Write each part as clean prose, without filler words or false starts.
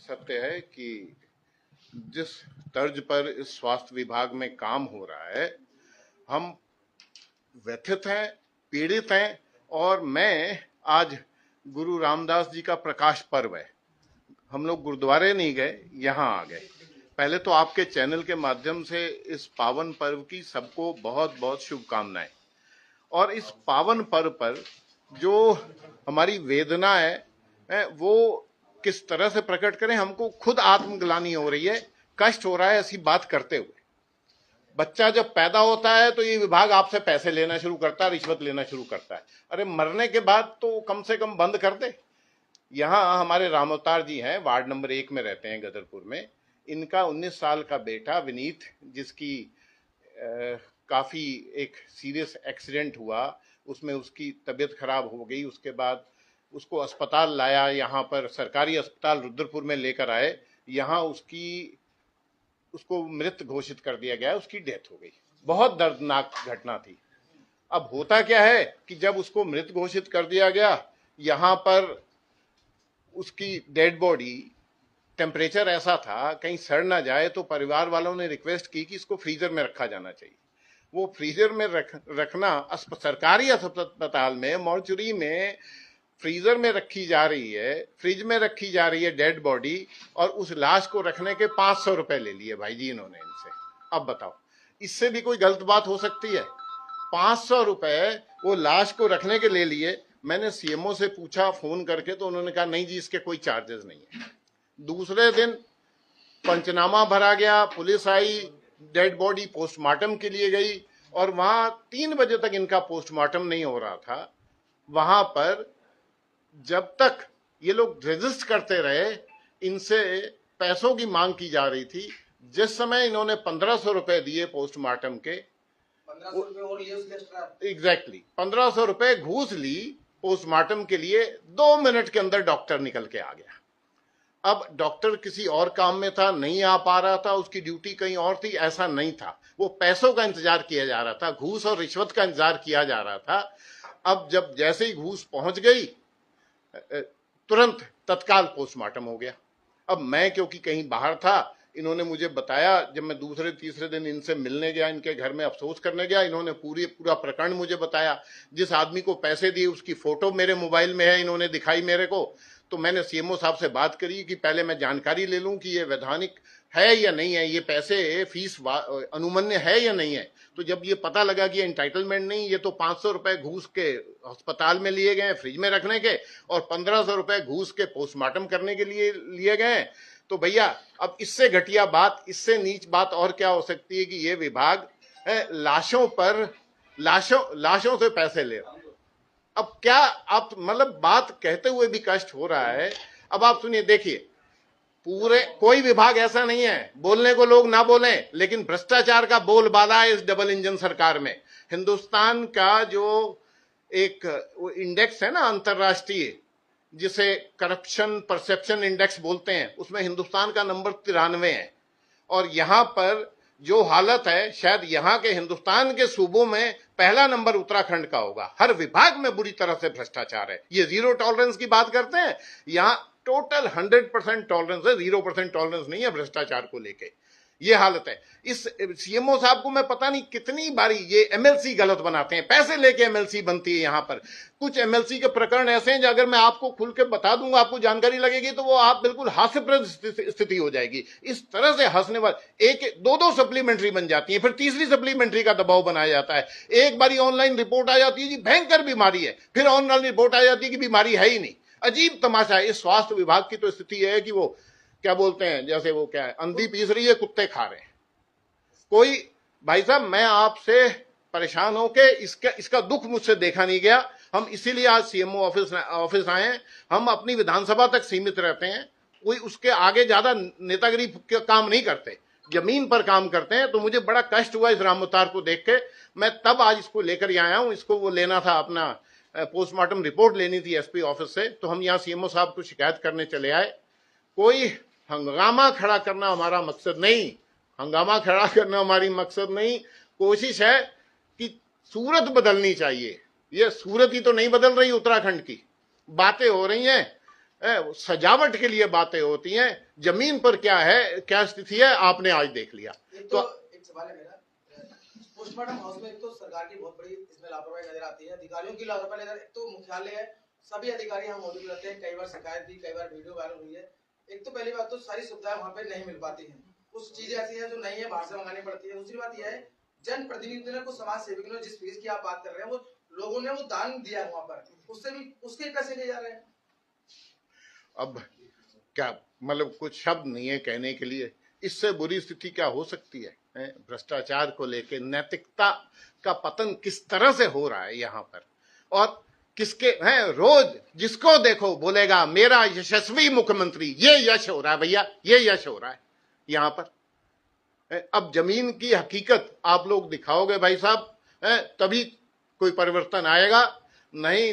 सत्य है कि जिस तर्ज पर इस स्वास्थ्य विभाग में काम हो रहा है, हम व्यथित हैं, पीड़ित हैं। और मैं आज गुरु रामदास जी का प्रकाश पर्व है, हम लोग गुरुद्वारे नहीं गए, यहाँ आ गए। पहले तो आपके चैनल के माध्यम से इस पावन पर्व की सबको बहुत बहुत शुभकामनाएं। और इस पावन पर्व पर जो हमारी वेदना है वो किस तरह से प्रकट करें, हमको खुद आत्मग्लानि हो रही है, कष्ट हो रहा है ऐसी बात करते हुए। बच्चा जब पैदा होता है तो ये विभाग आपसे पैसे लेना शुरू करता है, रिश्वत लेना शुरू करता है। अरे मरने के बाद तो कम से कम बंद कर दे। यहाँ हमारे राम अवतार जी हैं, वार्ड नंबर 1 में रहते हैं गदरपुर में। इनका 19 साल का बेटा विनीत, जिसकी काफी एक सीरियस एक्सीडेंट हुआ, उसमें उसकी तबीयत खराब हो गई। उसके बाद उसको अस्पताल लाया, यहाँ पर सरकारी अस्पताल रुद्रपुर में लेकर आए। यहाँ उसको मृत घोषित कर दिया गया, उसकी डेथ हो गई। बहुत दर्दनाक घटना थी। अब होता क्या है कि जब उसको मृत घोषित कर दिया गया, यहाँ पर उसकी डेड बॉडी, टेम्परेचर ऐसा था कहीं सड़ ना जाए, तो परिवार वालों ने रिक्वेस्ट की कि इसको फ्रीजर में रखा जाना चाहिए। वो फ्रीजर में रखना सरकारी अस्पताल में, मॉर्चुरी में फ्रीजर में रखी जा रही है, फ्रिज में रखी जा रही है डेड बॉडी, और उस लाश को रखने के 500 रुपए ले लिए भाई जी इन्होंने इनसे। अब बताओ, इससे भी कोई गलत बात हो सकती है? 500 रुपए वो लाश को रखने के ले लिए। मैंने सीएमओ से पूछा फोन करके, तो उन्होंने कहा नहीं जी, इसके कोई चार्जेस नहीं है। दूसरे दिन पंचनामा भरा गया, पुलिस आई, डेड बॉडी पोस्टमार्टम के लिए गई, और वहां 3 बजे तक इनका पोस्टमार्टम नहीं हो रहा था। वहां पर जब तक ये लोग रजिस्ट करते रहे, इनसे पैसों की मांग की जा रही थी। जिस समय इन्होंने 1500 रुपए दिए पोस्टमार्टम के, 1500 रुपए घूस ली पोस्टमार्टम के लिए। 2 मिनट के अंदर डॉक्टर निकल के आ गया। अब डॉक्टर किसी और काम में था, नहीं आ पा रहा था, उसकी ड्यूटी कहीं और थी, ऐसा नहीं था। वो पैसों का इंतजार किया जा रहा था, घूस और रिश्वत का इंतजार किया जा रहा था। अब जब जैसे ही घूस पहुंच गई, तुरंत तत्काल पोस्टमार्टम हो गया। अब मैं क्योंकि कहीं बाहर था, इन्होंने मुझे बताया, जब मैं दूसरे तीसरे दिन इनसे मिलने गया, इनके घर में अफसोस करने गया, इन्होंने पूरा प्रकरण मुझे बताया। जिस आदमी को पैसे दिए उसकी फोटो मेरे मोबाइल में है, इन्होंने दिखाई मेरे को। तो मैंने सीएमओ साहब से बात करी कि पहले मैं जानकारी ले लूं कि ये वैधानिक है या नहीं है, ये पैसे फीस अनुमन्य है या नहीं है। तो जब ये पता लगा कि ये एंटाइटलमेंट नहीं, ये तो 500 रुपए घूस के अस्पताल में लिए गए फ्रिज में रखने के, और 1500 रुपए घूस के पोस्टमार्टम करने के लिए लिए गए। तो भैया, अब इससे घटिया बात, इससे नीच बात और क्या हो सकती है कि ये विभाग लाशों से पैसे ले रहा है। अब क्या आप, मतलब बात कहते हुए भी कष्ट हो रहा है। अब आप सुनिए, देखिए, पूरे कोई विभाग ऐसा नहीं है, बोलने को लोग ना बोलें, लेकिन भ्रष्टाचार का बोलबाला है इस डबल इंजन सरकार में। हिंदुस्तान का जो एक इंडेक्स है ना अंतरराष्ट्रीय, जिसे करप्शन परसेप्शन इंडेक्स बोलते हैं, उसमें हिंदुस्तान का नंबर 93 है। और यहां पर जो हालत है, शायद यहां के हिंदुस्तान के सूबों में पहला नंबर उत्तराखंड का होगा। हर विभाग में बुरी तरह से भ्रष्टाचार है। ये 0 टॉलरेंस की बात करते हैं, यहां टोटल 100% टॉलरेंस है, 0% टॉलरेंस नहीं है भ्रष्टाचार को लेके। ये हालत है। इस सीएमओ साहब को मैं पता नहीं कितनी बारी, ये एमएलसी गलत बनाते हैं, पैसे लेके एमएलसी बनती है यहाँ पर। कुछ एमएलसी के प्रकरण ऐसे हैं जो अगर मैं आपको खुल के बता दूंगा, आपको जानकारी लगेगी, तो वो आप बिल्कुल हास्यप्रद स्थिति हो जाएगी। इस तरह से हंसने वाले एक 2-2 सप्लीमेंट्री बन जाती है, फिर तीसरी सप्लीमेंट्री का दबाव बनाया जाता है। एक बारी ऑनलाइन रिपोर्ट आ जाती है जी भयंकर बीमारी है, फिर ऑनलाइन रिपोर्ट आ जाती है कि बीमारी है ही नहीं। अजीब तमाशा है। इस स्वास्थ्य विभाग की तो स्थिति है कि वो क्या बोलते हैं, जैसे वो क्या है, अंधी पीस रही है, कुत्ते खा रहे हैं। कोई भाई साहब, मैं आपसे परेशान होके इसका दुख मुझसे देखा नहीं गया। हम इसीलिए आज सीएमओ ऑफिस आए हैं। हम अपनी विधानसभा तक सीमित रहते हैं, कोई उसके आगे ज्यादा नेतागिरी का काम नहीं करते, जमीन पर काम करते हैं। तो मुझे बड़ा कष्ट हुआ इस राम अवतार को देख के। मैं तब आज इसको लेकर आया हूं। इसको वो लेना था, अपना पोस्टमार्टम रिपोर्ट लेनी थी एसपी ऑफिस से। तो हम यहाँ सीएमओ साहब को शिकायत करने चले आए। कोई हंगामा खड़ा करना हमारा मकसद नहीं, हंगामा खड़ा करना हमारी मकसद नहीं। कोशिश है कि सूरत बदलनी चाहिए। ये सूरत ही तो नहीं बदल रही उत्तराखंड की, बातें हो रही हैं सजावट के लिए बातें होती हैं, जमीन पर क्या है, क्या स्थिति है, आपने आज देख लिया। तो एक सवाल है मेरा, पोस्टमार्टम हाउस में एक तो सरकार की बहुत बड़ी इसमें लापरवाही नजर आती है, अधिकारियों की लापरवाही नजर, एक तो मुख्यालय है, सभी अधिकारी यहाँ मौजूद रहते हैं, कई बार शिकायत भी, कई बार वीडियो वायरल हुई है। एक तो पहली बात तो सारी सुविधाएं वहाँ पे नहीं मिल पाती हैं, कुछ चीजें ऐसी हैं जो नहीं है, बाहर से मंगानी पड़ती है। दूसरी बात यह है, जन प्रतिनिधि ने, कुछ समाज सेवक ने, जिस फीस की आप बात कर रहे हैं, वो लोगों ने वो दान दिया है वहां पर, उससे भी उसके पैसे ले जा रहे हैं। अब क्या मतलब, कुछ शब्द नहीं है कहने के लिए, इससे बुरी स्थिति क्या हो सकती है? भ्रष्टाचार को लेकर नैतिकता का पतन किस तरह से हो रहा है यहाँ पर, और किसके हैं, रोज जिसको देखो बोलेगा मेरा यशस्वी मुख्यमंत्री, ये यश हो रहा है भैया, ये यश हो रहा है यहाँ पर। अब जमीन की हकीकत आप लोग दिखाओगे भाई साहब, तभी कोई परिवर्तन आएगा, नहीं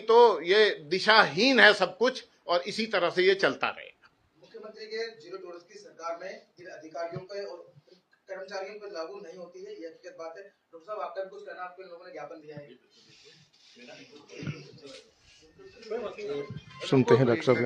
तो ये दिशाहीन है सब कुछ, और इसी तरह से ये चलता रहेगा। मुख्यमंत्री के जीरो टॉलरेंस की सरकार में इन अधिकारियों पे और कर्मचारियों पर लागू नहीं होती है, ये हकीकत बात है। डॉक्टर साहब, आपका कुछ कहना, आपके लोगों ने ज्ञापन दिया है, सुनते हैं डॉक्टर साहब।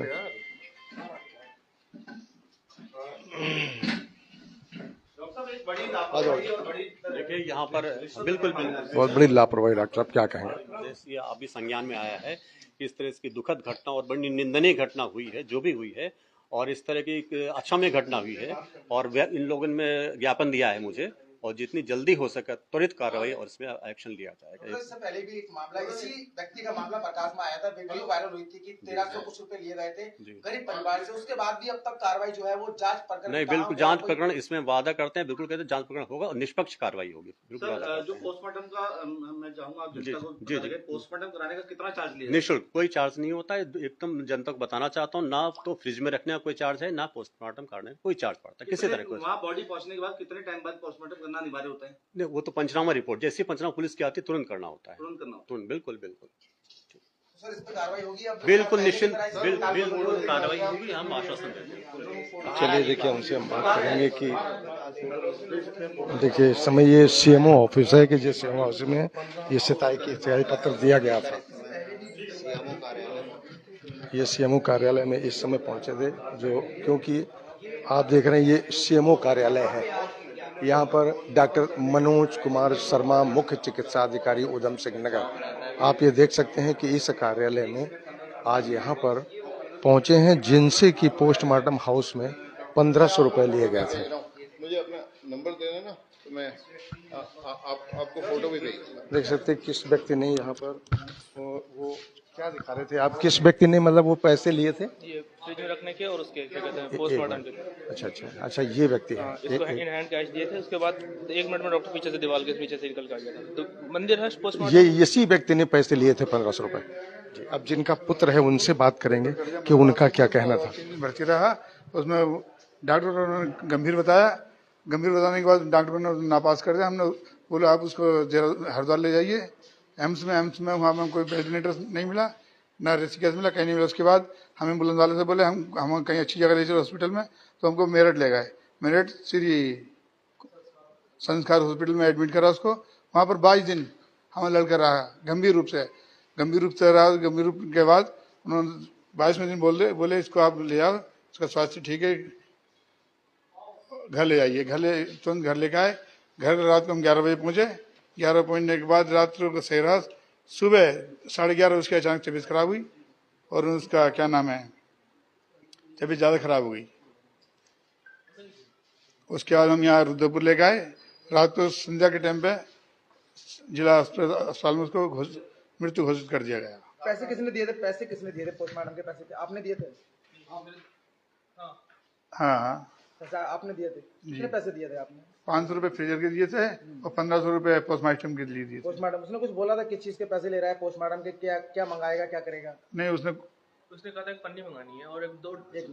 देखिए यहाँ पर बिल्कुल बहुत बड़ी लापरवाही, डॉक्टर साहब क्या कहेंगे? ये अभी संज्ञान में आया है कि इस तरह की दुखद घटना और बड़ी निंदनीय घटना हुई है, जो भी हुई है, और इस तरह की एक अक्षम्य घटना हुई है, और इन लोगों ने ज्ञापन दिया है मुझे, और जितनी जल्दी हो सके त्वरित कार्रवाई और इसमें एक्शन लिया जाएगा। इससे पहले भी एक मामला, इसी व्यक्ति का मामला प्रकाश में आया था, वीडियो वायरल हुई थी कि 1300 कुछ रुपए लिए गए थे गरीब परिवार से, उसके बाद भी अब तक कार्रवाई जो है वो जांच प्रकरण नहीं, बिल्कुल जांच प्रकरण इसमें वादा करते हैं, बिल्कुल कहते हैं जांच प्रकरण होगा और निष्पक्ष कार्रवाई होगी। सर, जो पोस्टमार्टम का मैं चाहूंगा जी पोस्टमार्टम कराने का कितना चार्ज लिया? निःशुल्क, कोई चार्ज नहीं होता है, एकदम जनता को बताना चाहता हूँ, ना तो फ्रिज में रखने का कोई चार्ज है, ना पोस्टमार्टम कराने का कोई चार्ज पड़ता है किसी तरह का। वहाँ बॉडी पहुंचने के बाद कितने टाइम बाद पोस्टमार्टम करना अनिवार्य होता है? नहीं, वो तो पंचनामा रिपोर्ट, जैसे पंचनामा पुलिस की आती है तुरंत करना होता है, तुरंत, बिल्कुल बिल्कुल। सर, इस पर कार्रवाई होगी अब? बिल्कुल निश्चित, बिल्कुल कार्रवाई होगी, हम आश्वासन देते हैं। चलिए देखिए, उनसे हम बात करेंगे कि देखिए इस समय ये सीएमओ ऑफिस है कि जिस सीएमओ ऑफिस में ये सिताई पत्र दिया गया था, ये सीएमओ कार्यालय में इस समय पहुंचे थे, जो क्योंकि आप देख रहे हैं ये सीएमओ कार्यालय है। यहाँ पर डॉक्टर मनोज कुमार शर्मा, मुख्य चिकित्सा अधिकारी, उधम सिंह नगर। आप ये देख सकते हैं कि इस कार्यालय में आज यहाँ पर पहुंचे हैं, जिनसे कि पोस्टमार्टम हाउस में 1500 रुपए लिए गए थे। मुझे अपना नंबर दे देना, तो मैं आपको फोटो भी भेजूंगा। देख सकते हैं किस व्यक्ति ने यहाँ पर वो क्या दिखा रहे थे आप, किस व्यक्ति ने मतलब वो पैसे लिए थे? ये फ्रिज में रखने के और उसके क्या कहते हैं पोस्टमार्टम के। अच्छा, ये व्यक्ति है, इसको इन हैंड कैश दिए थे, उसके बाद 1 मिनट में डॉक्टर पीछे से दीवार के पीछे से निकल के आ गया था, तो मंदिर है पोस्टमार्टम। ये इसी व्यक्ति ने पैसे लिए थे 1500 रुपए। अब जिनका पुत्र है उनसे बात करेंगे कि उनका क्या कहना था। भर्ती रहा, उसमें डॉक्टर ने गंभीर बताया, गंभीर बताने के बाद डॉक्टर ने नापास कर दिया। हमने बोला आप उसको हरिद्वार ले जाइए एम्स में वहाँ में कोई वेंटिलेटर नहीं मिला, ना ऋषिकेश मिला, कहीं नहीं मिला। उसके बाद हम एम्बुलेंस वाले से बोले हम कहीं अच्छी जगह ले चलो हॉस्पिटल में, तो हमको मेरठ ले गए। मेरठ श्री संस्कार हॉस्पिटल में एडमिट करा उसको। वहाँ पर 22 दिन हमारा लड़का रहा गंभीर रूप से रहा। गंभीर रूप के बाद उन्होंने 22वें दिन बोले इसको आप ले आओ, उसका स्वास्थ्य ठीक है, घर ले जाइए। तुरंत घर लेके आए। घर रात को हम 11 बजे पहुंचे। 11 पहुंचने के बाद रात को सही रहा। सुबह 11:30 उसकी अचानक तबीयत खराब हुई, और उसका क्या नाम है, तबीयत ज़्यादा खराब हो गई। उसके बाद हम यहाँ रुद्रपुर ले गए। रात को संध्या के टाइम पे जिला अस्पताल में उसको मृत्यु घोषित कर दिया गया। पैसे किसने दिए थे? पोस्टमार्टम के पैसे आपने दिए थे? हाँ, आपने दिए थे? कितने पैसे दिए थे आपने? 500 रुपए फ्रीजर के दिए थे और 1500 रुपए पोस्टमार्टम के लिए दिए थे। पोस्टमार्टम उसने कुछ बोला था किस चीज के पैसे ले रहा है पोस्टमार्टम के? क्या मंगाएगा, क्या करेगा? नहीं, उसने कहा था एक पन्नी मंगानी है और एक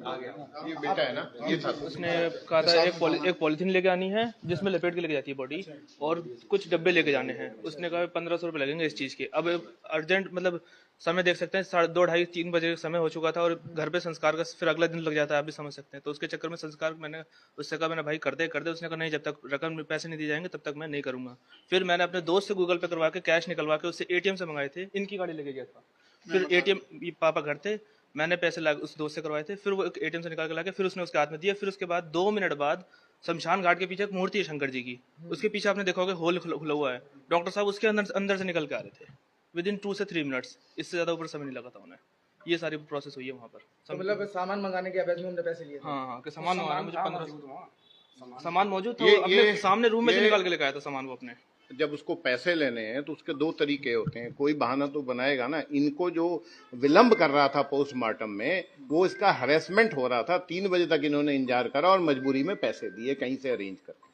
आ गया। ये बेटा है ना, ये था। उसने कहा था एक पॉलिथीन लेके आनी है जिसमें लपेट के लेके जाती है बॉडी, और कुछ डब्बे लेके जाने हैं। उसने कहा 1500 रुपये लगेंगे इस चीज़ के। अब अर्जेंट मतलब समय देख सकते हैं, 2:30 2:30 बजे का समय हो चुका था, और घर पे संस्कार का फिर अगला दिन लग जाता है, आप भी समझ सकते हैं। तो उसके चक्कर में संस्कार मैंने उससे कहा, मैंने भाई कर दे। उसने कहा नहीं, जब तक रकम में पैसे नहीं दिए जाएंगे तब तक मैं नहीं करूँगा। फिर मैंने अपने दोस्त से गूगल पे करवा के कैश निकलवा के उससे ATM से मंगाए थे, इनकी गाड़ी लेके गया था। फिर ATM पापा घर थे, मैंने पैसे उस दोस्त से करवाए थे, फिर वो ATM से निकाल के लाके फिर उसने उसके हाथ में दिया। फिर उसके बाद 2 मिनट बाद शमशान घाट के पीछे एक मूर्ति है शंकर जी की, उसके पीछे आपने देखा होगा होल खुला हुआ है। डॉक्टर साहब उसके अंदर से निकल के आ रहे थे विदिन 2 से 3 मिनट्स, इससे ज्यादा ऊपर समय नहीं लगा था उन्हें। ये सारी प्रोसेस हुई है वहाँ पर। तो मतलब सामान मंगाने के एवज में उन्होंने पैसे लिए थे? हाँ, कि सामान मंगाना, मुझे 1500 सामान मौजूद था, अपने सामने रूम में से निकाल के लेके आया था सामान वो अपने। जब उसको पैसे लेने हैं तो उसके 2 तरीके होते हैं, कोई बहाना तो बनाएगा ना। इनको जो विलंब कर रहा था पोस्टमार्टम में, वो इसका हरेसमेंट हो रहा था। 3 बजे तक इन्होंने इंतजार करा और मजबूरी में पैसे दिए कहीं से अरेंज करके।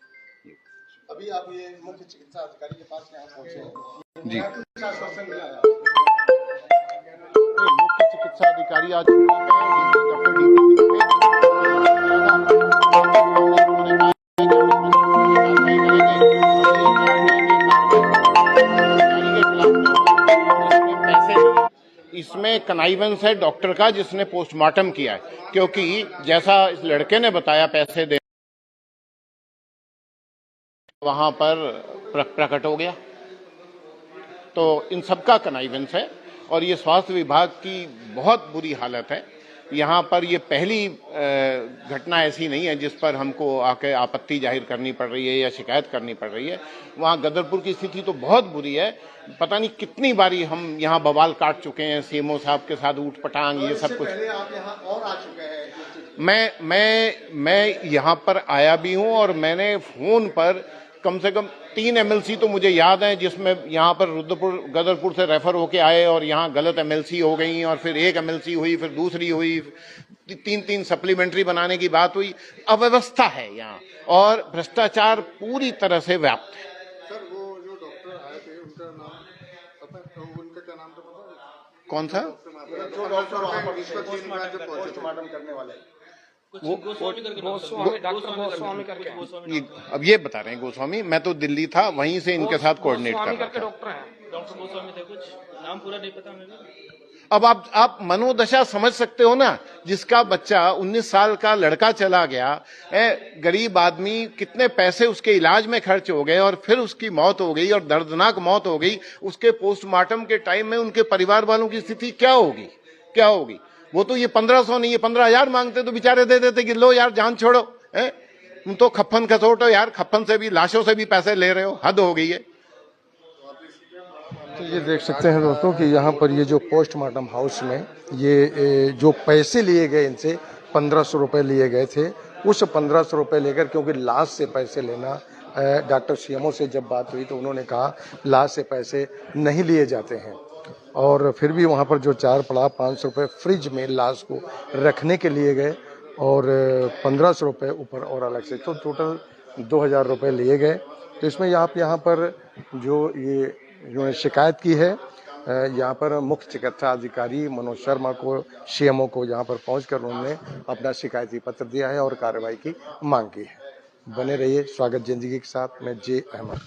अभी आप ये मुख्य चिकित्सा अधिकारी के पास यहाँ पहुंचे हैं जी, आश्वासन मिला है? मुख्य चिकित्सा अधिकारी आज डॉक्टर DP इसमें कनाइवेंस है डॉक्टर का जिसने पोस्टमार्टम किया है, क्योंकि जैसा इस लड़के ने बताया पैसे दे वहां पर प्रकट हो गया। तो इन सबका कनाइवेंस है और ये स्वास्थ्य विभाग की बहुत बुरी हालत है। यहाँ पर ये पहली घटना ऐसी नहीं है जिस पर हमको आके आपत्ति जाहिर करनी पड़ रही है या शिकायत करनी पड़ रही है। वहाँ गदरपुर की स्थिति तो बहुत बुरी है। पता नहीं कितनी बारी हम यहाँ बवाल काट चुके हैं, सीएमओ साहब के साथ ऊट पटांग ये सब कुछ। आप यहाँ और आ चुके हैं? मैं यहाँ पर आया भी हूँ और मैंने फोन पर कम से कम 3 MLC तो मुझे याद है जिसमें यहाँ पर रुद्रपुर गदरपुर से रेफर होके आए और यहाँ गलत MLC हो गई और फिर एक MLC हुई, फिर दूसरी हुई, 3 सप्लीमेंट्री बनाने की बात हुई। अव्यवस्था है यहाँ और भ्रष्टाचार पूरी तरह से व्याप्त है। सर वो जो डॉक्टर आए थे उनका नाम पता है? उनका क्या नाम तो पता है? कौन सा? जो डॉक्टर वहाँ पर पोस्टमार्टम करने वाले वो अब ये बता रहे हैं गोस्वामी। मैं तो दिल्ली था, वहीं से इनके साथ कोऑर्डिनेट कर रहा था। डॉक्टर गोस्वामी थे, कुछ नाम पूरा नहीं पता मुझे। अब आप मनोदशा समझ सकते हो ना, जिसका बच्चा 19 साल का लड़का चला गया, गरीब आदमी, कितने पैसे उसके इलाज में खर्च हो गए और फिर उसकी मौत हो गई और दर्दनाक मौत हो गई। उसके पोस्टमार्टम के टाइम में उनके परिवार वालों की स्थिति क्या होगी? वो तो ये 1500 नहीं, ये 15,000 मांगते तो बेचारे दे देते कि लो यार जान छोड़ो। तुम तो खप्पन खसोटो यार, खप्पन से भी, लाशों से भी पैसे ले रहे हो, हद हो गई है। तो ये देख सकते हैं दोस्तों कि यहाँ पर ये जो पोस्टमार्टम हाउस में ये जो पैसे लिए गए, इनसे 1500 रुपए लिए गए थे। उस 1500 रुपए लेकर, क्योंकि लाश से पैसे लेना, डॉक्टर सीएमओ से जब बात हुई तो उन्होंने कहा लाश से पैसे नहीं लिए जाते हैं। और फिर भी वहाँ पर जो 4 पड़ा 500 रुपये फ्रिज में लाश को रखने के लिए गए और 1500 रुपये ऊपर और अलग से, तो टोटल 2000 रुपये लिए गए। तो इसमें यहाँ पर जो शिकायत की है, यहाँ पर मुख्य चिकित्सा अधिकारी मनोज शर्मा को, सीएमओ को यहाँ पर पहुंचकर उन्होंने अपना शिकायती पत्र दिया है और कार्रवाई की मांग की है। बने रहिए स्वागत जिंदगी के साथ। मैं जे अहमद।